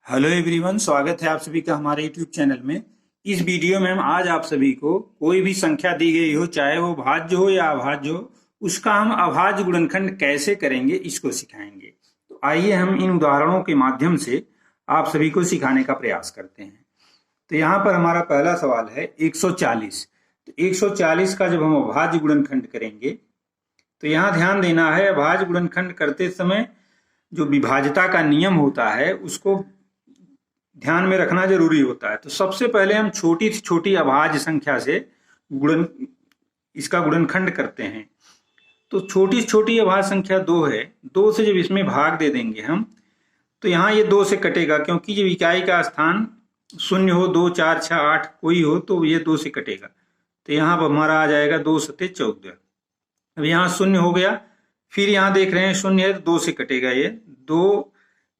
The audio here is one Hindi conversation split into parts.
हेलो एवरीवन, स्वागत है आप सभी का हमारे यूट्यूब चैनल में। इस वीडियो में हम आज आप सभी को कोई भी संख्या दी गई हो, चाहे वो भाज्य हो या अभाज्य हो, उसका हम अभाज्य गुणनखंड कैसे करेंगे इसको सिखाएंगे। तो आइए हम इन उदाहरणों के माध्यम से आप सभी को सिखाने का प्रयास करते हैं। तो यहाँ पर हमारा पहला सवाल है 140। तो 140 का जब हम अभाज्य गुणनखंड करेंगे तो यहाँ ध्यान देना है, अभाज्य गुणनखंड करते समय जो विभाज्यता का नियम होता है उसको ध्यान में रखना जरूरी होता है। तो सबसे पहले हम छोटी से छोटी अभाज्य संख्या से इसका गुणनखंड करते हैं। तो छोटी से छोटी अभाज्य संख्या 2 है। 2 से जब इसमें भाग दे देंगे हम तो यहाँ ये 2 से कटेगा, क्योंकि जब इकाई का स्थान 0 हो, 2, 4, 6, 8 कोई हो तो ये 2 से कटेगा। तो यहाँ पर हमारा आ जाएगा 2 सते 14। अब यहाँ 0 हो गया, फिर यहाँ देख रहे हैं 0 है तो 2 से कटेगा ये 2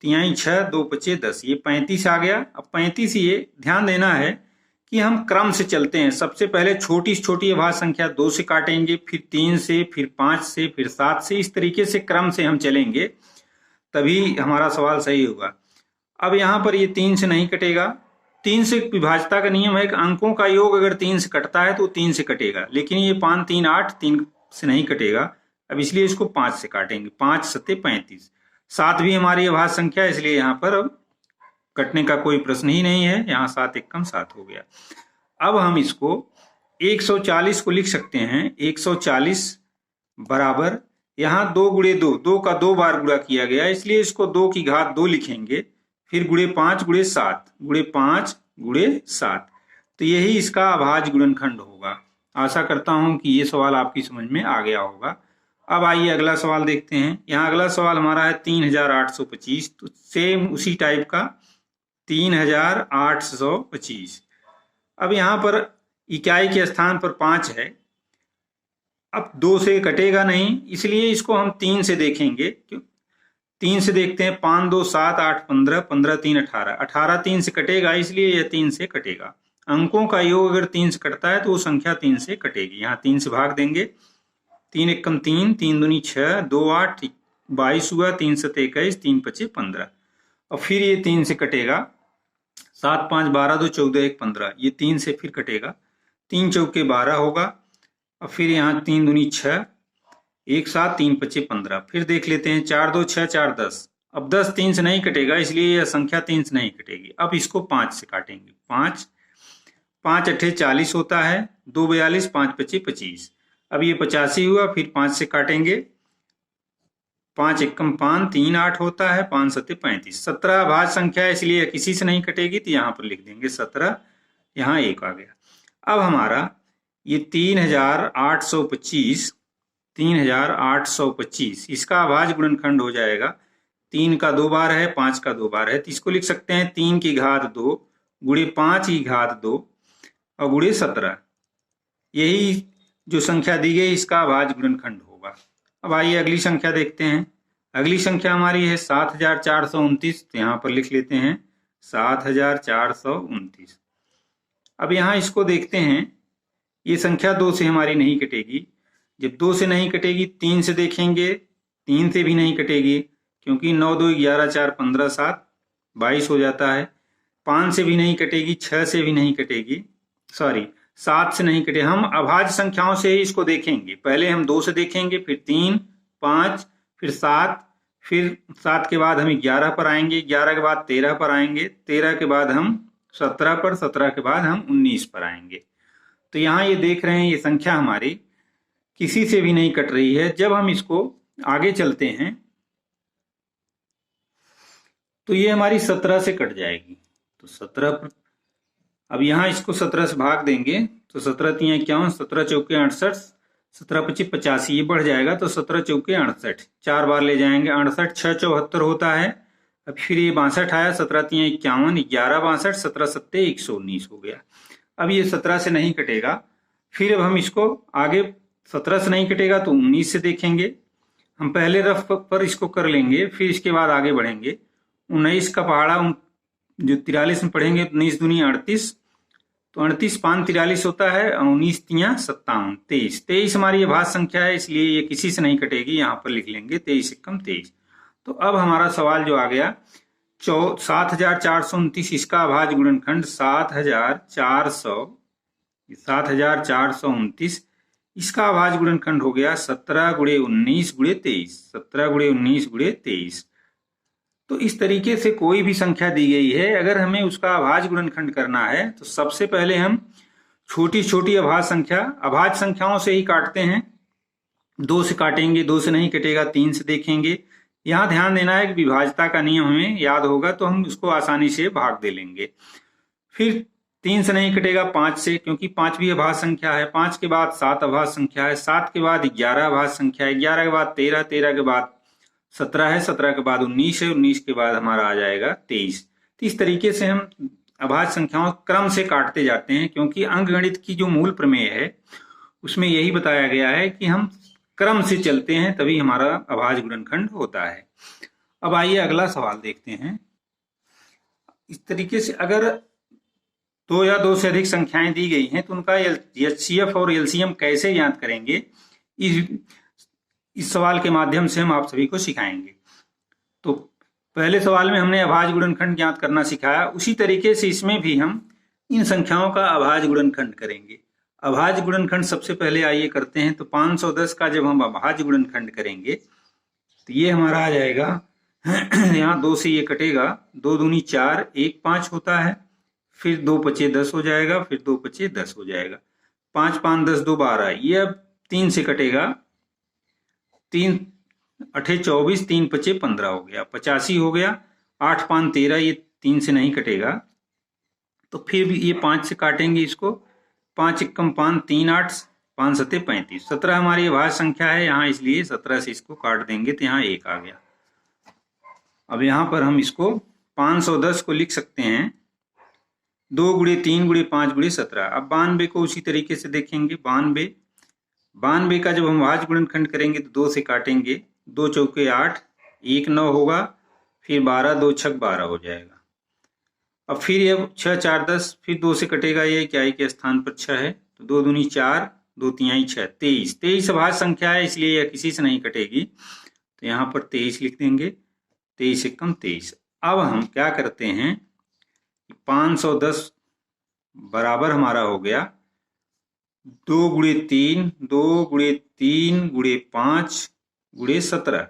तिहाई 6, 2 पचे 10, ये 35 आ गया। अब 35 ये ध्यान देना है कि हम क्रम से चलते हैं। सबसे पहले छोटी से छोटी अभाज्य संख्या 2 से काटेंगे, फिर 3 से, फिर 5 से, फिर 7 से, इस तरीके से क्रम से हम चलेंगे, तभी हमारा सवाल सही होगा। अब यहाँ पर ये 3 से नहीं कटेगा। 3 से विभाज्यता का नियम है कि अंकों का योग अगर 3 से कटता है तो 3 से कटेगा, लेकिन ये 5, 3, 8 3 से नहीं कटेगा। अब इसलिए इसको 5 से काटेंगे, 5 सते 35। 7 भी हमारी अभाज्य संख्या है, इसलिए यहाँ पर अब कटने का कोई प्रश्न ही नहीं है। यहाँ 7 एकम 7 हो गया। अब हम इसको 140 को लिख सकते हैं। 140 बराबर यहाँ 2 गुणे 2, 2 का 2 बार गुणा किया गया, इसलिए इसको 2 की घात 2 लिखेंगे, फिर गुणे 5 गुणे 7, गुणे 5 गुणे 7। तो यही इसका अभाज्य गुणनखंड होगा। आशा करता हूं कि ये सवाल आपकी समझ में आ गया होगा। अब आइए अगला सवाल देखते हैं। यहाँ अगला सवाल हमारा है 3825। तो सेम उसी टाइप का 3825। अब यहाँ पर इकाई के स्थान पर 5 है। अब 2 से कटेगा नहीं, इसलिए इसको हम 3 से देखेंगे। क्यों 3 से देखते हैं? 5, 2, 7, 8, 15, 15, 3, 18, 18 3 से कटेगा, इसलिए यह 3 से कटेगा। अंकों का योग अगर 3 से कटता है तो वो संख्या 3 से कटेगी। यहाँ 3 से भाग देंगे, 3 एकम 3, 3 दूनी 6, 2 8 22 हुआ, 3 सते 21, 3 पचे 15। और फिर ये 3 से कटेगा, 7 5 12, 2 14, 1 15, ये 3 से फिर कटेगा, 3 चौके 12 होगा। और फिर यहाँ 3 दूनी 6, 1 7, 3 पचे 15। फिर देख लेते हैं 4 2 6 4 10। अब 10 3 से नहीं कटेगा, इसलिए यह संख्या 3 से नहीं कटेगी। अब इसको 5 से काटेंगे। 5 5 अट्ठे 40 होता है, 2 42, 5 पचे 25। अब ये 85 हुआ, फिर 5 से काटेंगे, 5 एकम 5, 3 8 होता है, 5 सते 35। 17 अभाज्य संख्या है, इसलिए किसी से नहीं कटेगी, तो यहाँ पर लिख देंगे 17। यहाँ 1 आ गया। अब हमारा ये 3825 इसका अभाज्य गुणनखंड हो जाएगा। 3 का 2 बार है, 5 का 2 बार है, तो इसको लिख सकते हैं 3 की घात 2 गुणे 5 की घात 2 और गुणे 17। यही जो संख्या दी गई इसका अभाज्य गुणनखंड होगा। अब आइए अगली संख्या देखते हैं। अगली संख्या हमारी है 7429। तो यहाँ पर लिख लेते हैं 7429। अब यहाँ इसको देखते हैं, ये संख्या 2 से हमारी नहीं कटेगी। जब 2 से नहीं कटेगी, 3 से देखेंगे, 3 से भी नहीं कटेगी, क्योंकि 9 2 11 4 15 7 22 हो जाता है। 5 से भी नहीं कटेगी, 6 से भी नहीं कटेगी, 7 से नहीं कटे। हम अभाज्य संख्याओं से ही इसको देखेंगे। पहले हम 2 से देखेंगे, फिर 3, 5, फिर 7, फिर 7 के बाद हम 11 पर आएंगे, 11 के बाद 13 पर आएंगे, 13 के बाद हम 17 पर, 17 के बाद हम 19 पर आएंगे। तो यहाँ ये देख रहे हैं, ये संख्या हमारी किसी से भी नहीं कट रही है। जब हम इसको आगे चलते हैं तो ये हमारी 17 से कट जाएगी। तो 17 पर अब यहाँ इसको 17 से भाग देंगे, तो 17 3 51, 17 चौके 68, 17 25 85, ये बढ़ जाएगा, तो 17 चौके 68, 4 बार ले जाएंगे, 68 6 74 होता है। अब फिर ये 62 आया, 17 3 51, 11 62, 17 सत्ते 119 हो गया। अब ये 17 से नहीं कटेगा। फिर अब हम इसको आगे 17 से नहीं कटेगा तो 19 से देखेंगे। हम पहले रफ पर इसको कर लेंगे, फिर इसके बाद आगे बढ़ेंगे। 19 का पहाड़ा जो 43 में पढ़ेंगे, 19 दूनी 38, तो 38 5 43 होता है, 19 3 57, 23। 23 हमारी अभाज्य संख्या है, इसलिए ये किसी से नहीं कटेगी। यहाँ पर लिख लेंगे 23 एकम 23। तो अब हमारा सवाल जो आ गया 7429 इसका अभाज्य गुणनखंड 7429 इसका अभाज्य गुणनखंड हो गया 17 गुणे 19 गुणे 23, 17 गुणे 19 गुणे 23। तो इस तरीके से कोई भी संख्या दी गई है, अगर हमें उसका अभाज्य गुणनखंड करना है तो सबसे पहले हम छोटी छोटी अभाज्य संख्याओं से ही काटते हैं। 2 से काटेंगे, 2 से नहीं कटेगा, 3 से देखेंगे। यहाँ ध्यान देना है कि विभाज्यता का नियम हमें याद होगा तो हम उसको आसानी से भाग दे लेंगे। फिर 3 से नहीं कटेगा, 5 से, क्योंकि 5 भी अभाज्य संख्या है। 5 के बाद 7 अभाज्य संख्या है, 7 के बाद 11 अभाज्य संख्या है, 11 के बाद 13, 13 के बाद 17 है, 17 के बाद 19 है, 19 के बाद हमारा आ जाएगा 23। तो इस तरीके से हम अभाज्य संख्याओं क्रम से काटते जाते हैं, क्योंकि अंकगणित की जो मूल प्रमेय है उसमें यही बताया गया है कि हम क्रम से चलते हैं तभी हमारा अभाज्य गुणनखंड होता है। अब आइए अगला सवाल देखते हैं। इस तरीके से अगर 2 या 2 से अधिक संख्याएं दी गई हैं तो उनका एचसीएफ और एलसीएम कैसे ज्ञात करेंगे, इस सवाल के माध्यम से हम आप सभी को सिखाएंगे। तो पहले सवाल में हमने अभाज्य गुणनखंड ज्ञात करना सिखाया, उसी तरीके से इसमें भी हम इन संख्याओं का अभाज्य गुणनखंड करेंगे। अभाज्य गुणनखंड सबसे पहले आइए करते हैं। तो 510 का जब हम अभाज्य गुणनखंड करेंगे तो ये हमारा आ जाएगा यहाँ 2 से ये कटेगा, 2 दूनी 4, 1 5 होता है, फिर 2 पचे 10 हो जाएगा, फिर 2 पचे 10 हो जाएगा, 5 5 10 2 12। ये अब 3 से कटेगा, 3 8 24, 3 पचे 15 हो गया, 85 हो गया, 8 5 13, ये 3 से नहीं कटेगा। तो फिर भी ये 5 से काटेंगे इसको, 5 एकम 5, 3 8, 5 सत्ते 35, 17 हमारी अभाज्य संख्या है यहाँ, इसलिए 17 से इसको काट देंगे तो यहाँ 1 आ गया। अब यहाँ पर हम इसको 510 को लिख सकते हैं 2 गुणे 3 गुणे 5 गुणे 17। अब 92 को उसी तरीके से देखेंगे। 92 का जब हम अभाज्य गुणनखंड करेंगे तो 2 से काटेंगे, 2 चौके 8, 1 9 होगा, फिर 12, 2 छक 12 हो जाएगा। अब फिर ये 6 4 10, फिर 2 से कटेगा, ये क्या के स्थान पर 6 है, तो 2 दूनी 4, 2 तिहाई 6, 23। 23 अभाज्य संख्या है, इसलिए यह किसी से नहीं कटेगी, तो यहाँ पर 23 लिख देंगे, 23 एकम 23। अब हम क्या करते हैं, 510 बराबर हमारा हो गया 2 गुणे 3, 2 गुणे 3 गुणे 5 गुणे 17,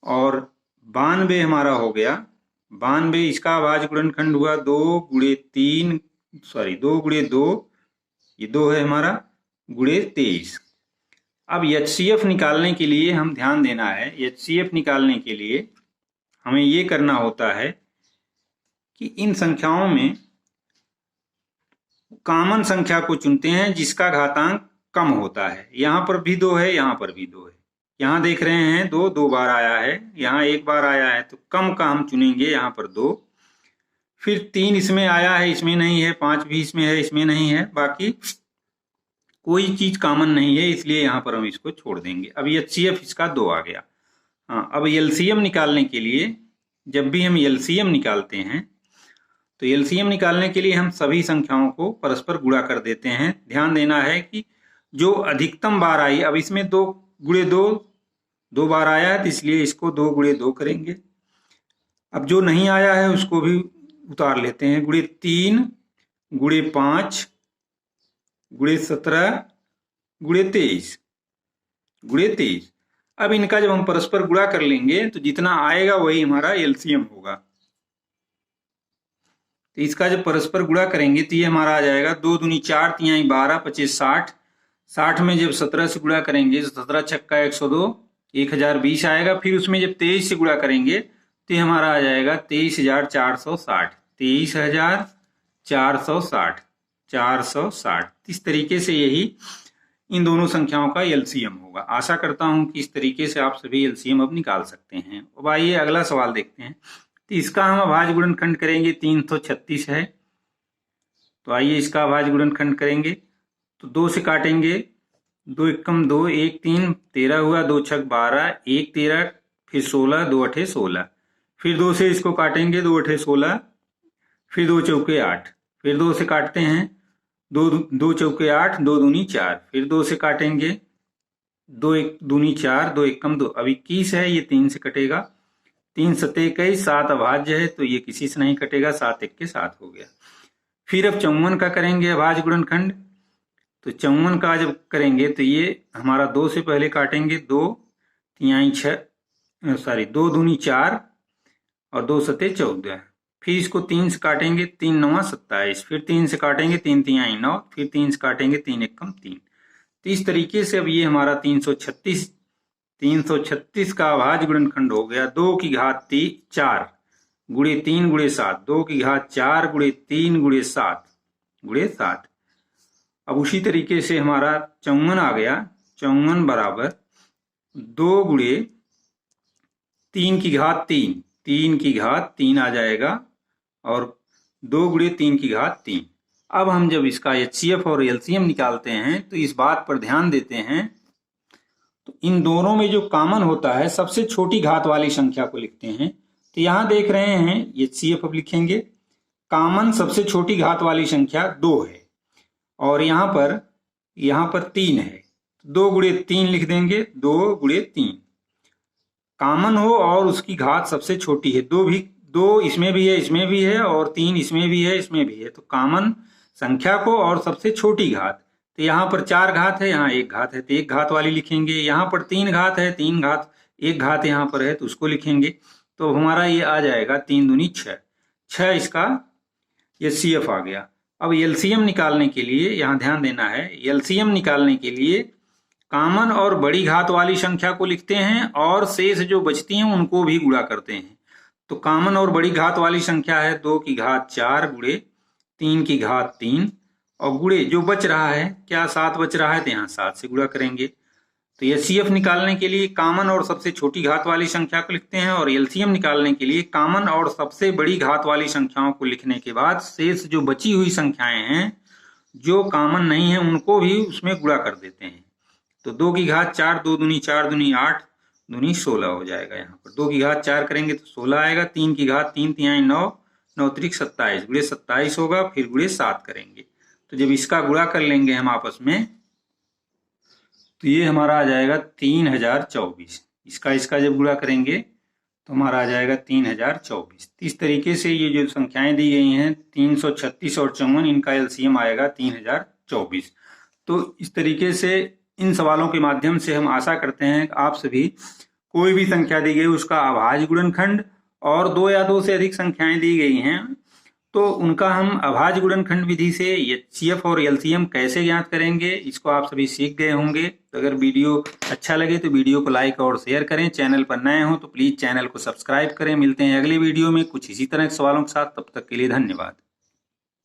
और 92 हमारा हो गया 92, इसका अभाज्य गुणनखंड हुआ 2 गुणे 2, ये 2 है हमारा, गुणे 23। अब एचसीएफ निकालने के लिए हम ध्यान देना है, एचसीएफ निकालने के लिए हमें ये करना होता है कि इन संख्याओं में कॉमन संख्या को चुनते हैं जिसका घातांक कम होता है। यहाँ पर भी 2 है, यहाँ पर भी 2 है, यहाँ देख रहे हैं 2 बार आया है, यहाँ 1 बार आया है, तो कम का हम चुनेंगे, यहाँ पर 2। फिर 3 इसमें आया है, इसमें नहीं है, 5 भी इसमें है, इसमें नहीं है, बाकी कोई चीज कॉमन नहीं है, इसलिए यहाँ पर हम इसको छोड़ देंगे। अब एचसीएफ इसका 2 आ गया। हाँ, अब एलसीएम निकालने के लिए, जब भी हम एलसीएम निकालते हैं तो एलसीएम निकालने के लिए हम सभी संख्याओं को परस्पर गुणा कर देते हैं। ध्यान देना है कि जो अधिकतम बार आई, अब इसमें 2 गुणे 2 बार आया है, तो इसलिए इसको 2 गुणे 2 करेंगे। अब जो नहीं आया है उसको भी उतार लेते हैं, गुणे 3 गुणे 5 गुणे 17 गुणे 23। अब इनका जब हम परस्पर गुणा कर लेंगे तो जितना आएगा वही हमारा एलसीएम होगा। तो इसका जब परस्पर गुणा करेंगे तो ये हमारा आ जाएगा 2 दूनी 4, 3 12, 25 60। 60 में जब 17 से गुणा करेंगे तो 17 छक्का 102, 1020 आएगा। फिर उसमें जब 23 से गुणा करेंगे तो ये हमारा आ जाएगा 23,460, 23,460। इस तरीके से यही इन दोनों संख्याओं का एलसीएम होगा। आशा करता हूं कि इस तरीके से आप सभी एलसीएम अब निकाल सकते हैं। अब आइए अगला सवाल देखते हैं। तो इसका हम अभाज्य गुणनखंड करेंगे, 336 है, तो आइए इसका अभाज्य गुणनखंड करेंगे। तो 2 से काटेंगे, 2 एकम 2, 1 3, 13 हुआ, 2 छक 12, 1 13, फिर 16, 2 अठे 16, फिर 2 से इसको काटेंगे, 2 अठे 16, फिर 2 चौके 8, फिर 2 से काटते हैं, 2 चौके 8, 2 दूनी 4, फिर 2 से काटेंगे, 2 दूनी 4, 2 एकम 2, अब 21 है, ये 3 से कटेगा, 3 सते 21, 7 अभाज्य है तो ये किसी से नहीं कटेगा, 7 1 के 7 हो गया। फिर अब 54 का करेंगे अभाज्य गुणनखंड। तो 54 का जब करेंगे तो ये हमारा 2 से पहले काटेंगे, 2 तिहाई 6 सॉरी 2 दूनी 4 और 2 सते 14। फिर इसको 3 से काटेंगे, 3 9 27, फिर 3 से काटेंगे, 3 तिहाई 9, फिर 3 से काटेंगे, 3 एकम 3। तो इस तरीके से अब ये हमारा 336 का अभाज्य गुणनखंड हो गया। 2 की घात 4 गुणे 3 गुणे 7, 2 की घात 4 गुणे 3 गुणे 7 गुणे 7। अब उसी तरीके से हमारा 54 आ गया। 54 बराबर 2 गुणे 3 की घात 3, 3 की घात 3 आ जाएगा और 2 गुणे 3 की घात 3। अब हम जब इसका HCF और LCM निकालते हैं तो इस बात पर ध्यान देते हैं, तो इन दोनों में जो कॉमन होता है सबसे छोटी घात वाली संख्या को लिखते हैं। तो यहां देख रहे हैं HCF अब लिखेंगे, कॉमन सबसे छोटी घात वाली संख्या 2 है और यहां पर 3 है, 2 गुणे 3 लिख देंगे, 2 गुणे 3 कॉमन हो और उसकी घात सबसे छोटी है। 2 इसमें भी है, इसमें भी है और 3 इसमें भी है, इसमें भी है। तो कॉमन संख्या को और सबसे छोटी घात, तो यहाँ पर 4 घात है, यहाँ 1 घात है तो 1 घात वाली लिखेंगे। यहाँ पर 3 घात है, 3 घात 1 घात यहाँ पर है तो उसको लिखेंगे। तो हमारा ये आ जाएगा 3 दूनी 6, 6 इसका HCF आ गया। अब LCM निकालने के लिए यहाँ ध्यान देना है, LCM निकालने के लिए कॉमन और बड़ी घात वाली संख्या को लिखते हैं और शेष जो बचती हैं उनको भी गुणा करते हैं। तो कॉमन और बड़ी घात वाली संख्या है 2 की घात 4 गुणे 3 की घात 3 और गुणे जो बच रहा है, क्या 7 बच रहा है तो यहाँ 7 से गुणा करेंगे। तो HCF निकालने के लिए कॉमन और सबसे छोटी घात वाली संख्या को लिखते हैं और LCM निकालने के लिए कॉमन और सबसे बड़ी घात वाली संख्याओं को लिखने के बाद शेष जो बची हुई संख्याएं हैं जो कॉमन नहीं है उनको भी उसमें गुणा कर देते हैं। तो 2 की घात 4, 2 दूनी 4 दूनी 8 दूनी 16 हो जाएगा। यहाँ पर 2 की घात 4 करेंगे तो 16 आएगा, 3 की घात 3 तिहाई 9, 9 त्रिक 27 गुणे 27 होगा, फिर गुणे 7 करेंगे। तो जब इसका गुणा कर लेंगे हम आपस में तो ये हमारा आ जाएगा 3024। इसका जब गुणा करेंगे तो हमारा आ जाएगा 3024। इस तरीके से ये जो संख्याएं दी गई हैं 336 और 54, इनका LCM आएगा 3024। तो इस तरीके से इन सवालों के माध्यम से हम आशा करते हैं कि आप सभी कोई भी संख्या दी गई उसका अभाज्य गुणनखंड और 2 या 2 से अधिक संख्याएं दी गई हैं तो उनका हम अभाज्य गुणनखंड विधि से HCF और LCM कैसे ज्ञात करेंगे इसको आप सभी सीख गए होंगे। तो अगर वीडियो अच्छा लगे तो वीडियो को लाइक और शेयर करें। चैनल पर नए हो तो प्लीज चैनल को सब्सक्राइब करें। मिलते हैं अगले वीडियो में कुछ इसी तरह के सवालों के साथ, तब तक के लिए धन्यवाद।